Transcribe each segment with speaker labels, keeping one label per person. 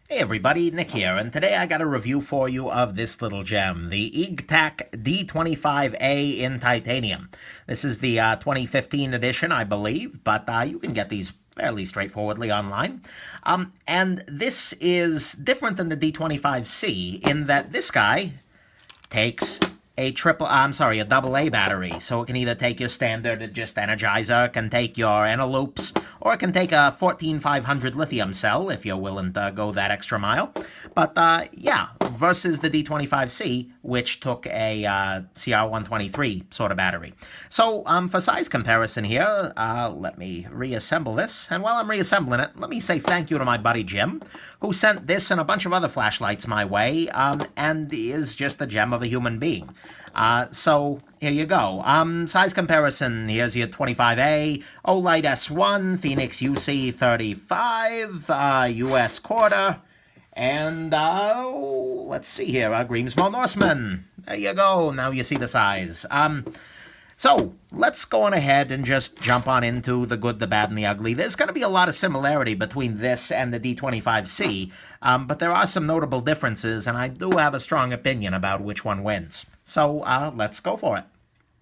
Speaker 1: Hey everybody, Nick here, and today I got a review for you of this little gem, the EagTac D25A in titanium. This is the 2015 edition, I believe, but you can get these fairly straightforwardly online. And this is different than the D25C in that this guy takes a double A battery. So it can either take your standard just Energizer, it can take your Eneloops, or it can take a 14500 lithium cell if you're willing to go that extra mile. But yeah, versus the D25C, which took a CR123 sort of battery. So for size comparison here, let me reassemble this. And while I'm reassembling it, let me say thank you to my buddy Jim, who sent this and a bunch of other flashlights my way, and is just a gem of a human being. So here you go. Size comparison. Here's your 25A, Olight S1, Phoenix UC35, US quarter, and let's see here, Green Small Norseman. There you go. Now you see the size. So let's go on ahead and just jump on into the good, the bad, and the ugly. There's going to be a lot of similarity between this and the D25C, but there are some notable differences, and I do have a strong opinion about which one wins. So let's go for it.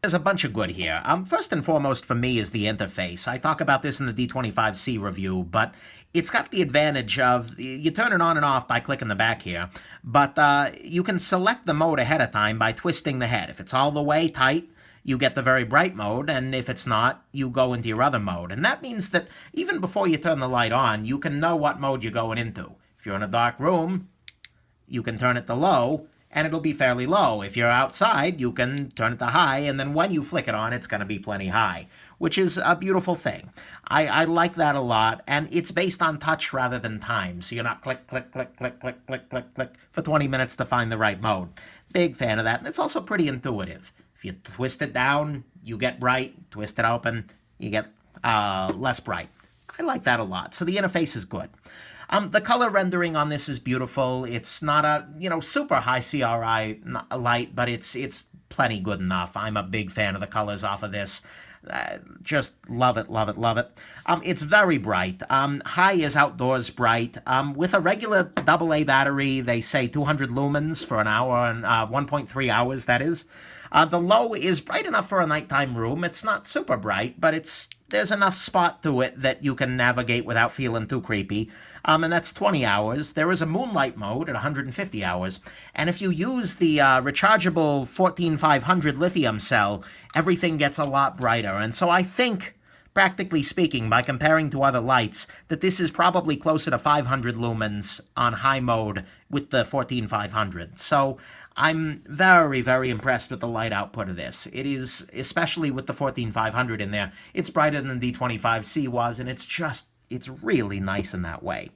Speaker 1: There's a bunch of good here. First and foremost for me is the interface. I talk about this in the D25C review, but it's got the advantage of you turn it on and off by clicking the back here, but you can select the mode ahead of time by twisting the head. If it's all the way tight, you get the very bright mode, and if it's not, you go into your other mode. And that means that even before you turn the light on, you can know what mode you're going into. If you're in a dark room, you can turn it to low, and it'll be fairly low. If you're outside, you can turn it to high, and then when you flick it on, it's going to be plenty high, which is a beautiful thing. I like that a lot, and it's based on touch rather than time, so you're not click, click, click, click, click, click, click, click for 20 minutes to find the right mode. Big fan of that, and it's also pretty intuitive. If you twist it down, you get bright. Twist it open, you get less bright. I like that a lot, so the interface is good. The color rendering on this is beautiful. It's not a, super high CRI light, but it's plenty good enough. I'm a big fan of the colors off of this. Just love it, love it, love it. It's very bright. High is outdoors bright. With a regular AA battery, they say 200 lumens for an hour and 1.3 hours, that is. The low is bright enough for a nighttime room. It's not super bright, but there's enough spot to it that you can navigate without feeling too creepy. And that's 20 hours. There is a moonlight mode at 150 hours. And if you use the rechargeable 14500 lithium cell, everything gets a lot brighter. And so I think, practically speaking, by comparing to other lights, that this is probably closer to 500 lumens on high mode with the 14500. So I'm very, very impressed with the light output of this. It is, especially with the 14500 in there, it's brighter than the D25C was, and it's really nice in that way.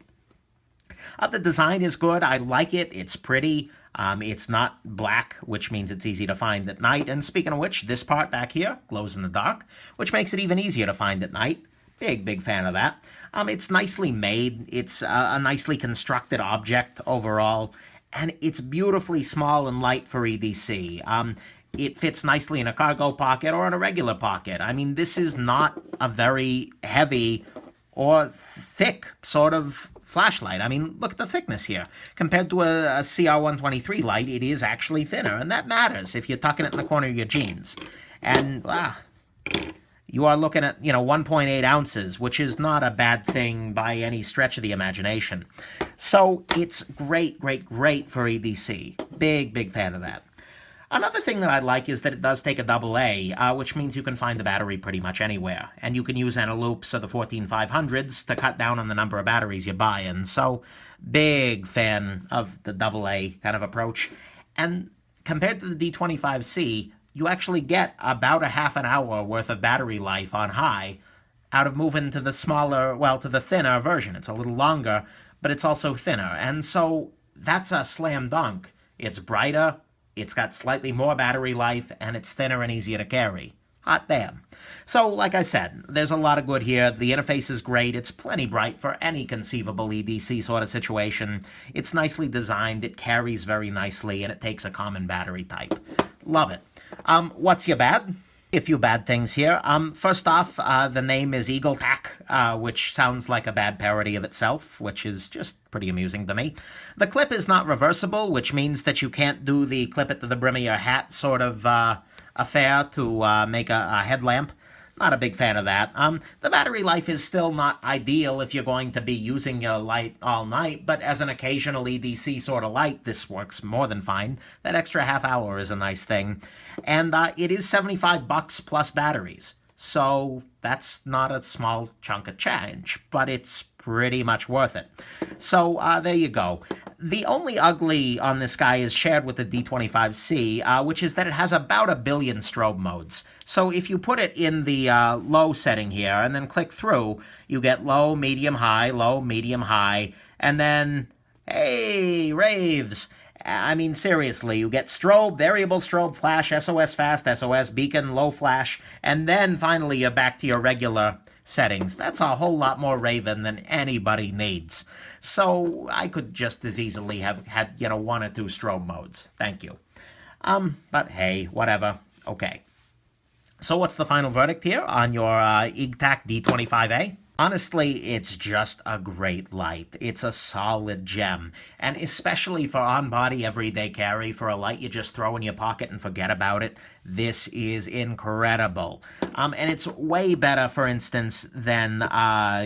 Speaker 1: The design is good. I like it. It's pretty. It's not black, which means it's easy to find at night. And speaking of which, this part back here glows in the dark, which makes it even easier to find at night. Big, big fan of that. It's nicely made. It's a nicely constructed object overall. And it's beautifully small and light for EDC. It fits nicely in a cargo pocket or in a regular pocket. I mean, this is not a very heavy or thick sort of flashlight. I mean, look at the thickness here. Compared to a CR123 light, it is actually thinner, and that matters if you're tucking it in the corner of your jeans. And you are looking at, 1.8 ounces, which is not a bad thing by any stretch of the imagination. So it's great, great, great for EDC. Big, big fan of that. Another thing that I like is that it does take a AA, which means you can find the battery pretty much anywhere. And you can use Eneloops or the 14500s to cut down on the number of batteries you buy. And so, big fan of the AA kind of approach. And compared to the D25C, you actually get about a half an hour worth of battery life on high out of moving to the to the thinner version. It's a little longer, but it's also thinner. And so that's a slam dunk. It's brighter, it's got slightly more battery life, and it's thinner and easier to carry. Hot damn. So, like I said, there's a lot of good here. The interface is great. It's plenty bright for any conceivable EDC sort of situation. It's nicely designed, it carries very nicely, and it takes a common battery type. Love it. What's your bad? A few bad things here. First off, the name is EagTac, which sounds like a bad parody of itself, which is just pretty amusing to me. The clip is not reversible, which means that you can't do the clip it to the brim of your hat sort of affair to make a headlamp. Not a big fan of that. The battery life is still not ideal if you're going to be using your light all night, but as an occasional EDC sort of light, this works more than fine. That extra half hour is a nice thing. And it is $75 plus batteries. So that's not a small chunk of change, but it's pretty much worth it. So there you go. The only ugly on this guy is shared with the D25C, which is that it has about 1 billion strobe modes. So if you put it in the low setting here and then click through, you get low, medium, high, and then, hey, raves. I mean, seriously, you get strobe, variable strobe, flash, SOS fast, SOS beacon, low flash, and then finally you're back to your regular settings. That's a whole lot more raving than anybody needs. So I could just as easily have had, 1 or 2 strobe modes. Thank you. But hey, whatever. Okay. So what's the final verdict here on your EagTac D25A? Honestly, it's just a great light. It's a solid gem. And especially for on-body everyday carry, for a light you just throw in your pocket and forget about it, this is incredible. And it's way better, for instance, than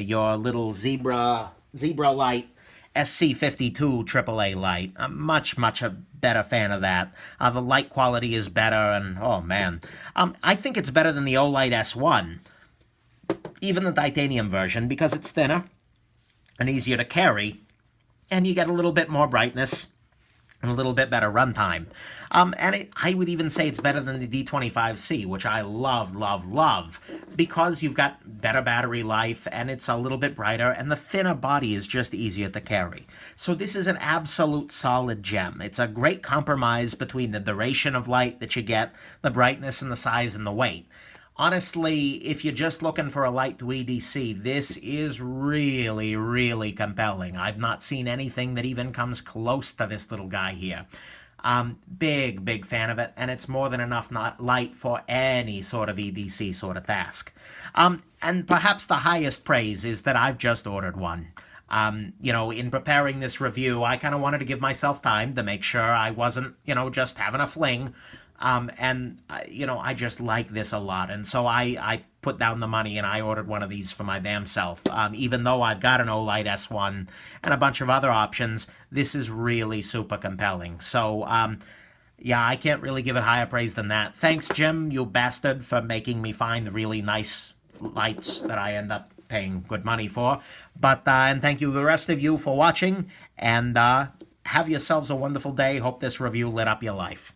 Speaker 1: your little Zebra light SC52 AAA light. I'm much a better fan of that. The light quality is better, and oh man. I think it's better than the Olight S1. Even the titanium version, because it's thinner and easier to carry, and you get a little bit more brightness and a little bit better runtime. I would even say it's better than the D25C, which I love, because you've got better battery life, and it's a little bit brighter, and the thinner body is just easier to carry. So this is an absolute solid gem. It's a great compromise between the duration of light that you get, the brightness and the size and the weight. Honestly, if you're just looking for a light to EDC, this is really compelling. I've not seen anything that even comes close to this little guy here. Big fan of it, and it's more than enough light for any sort of EDC sort of task. And perhaps the highest praise is that I've just ordered one. In preparing this review, I kind of wanted to give myself time to make sure I wasn't, just having a fling. I just like this a lot. And so I put down the money and I ordered one of these for my damn self. Even though I've got an Olight S1 and a bunch of other options, this is really super compelling. So, yeah, I can't really give it higher praise than that. Thanks, Jim, you bastard, for making me find the really nice lights that I end up paying good money for. But, and thank you the rest of you for watching, and have yourselves a wonderful day. Hope this review lit up your life.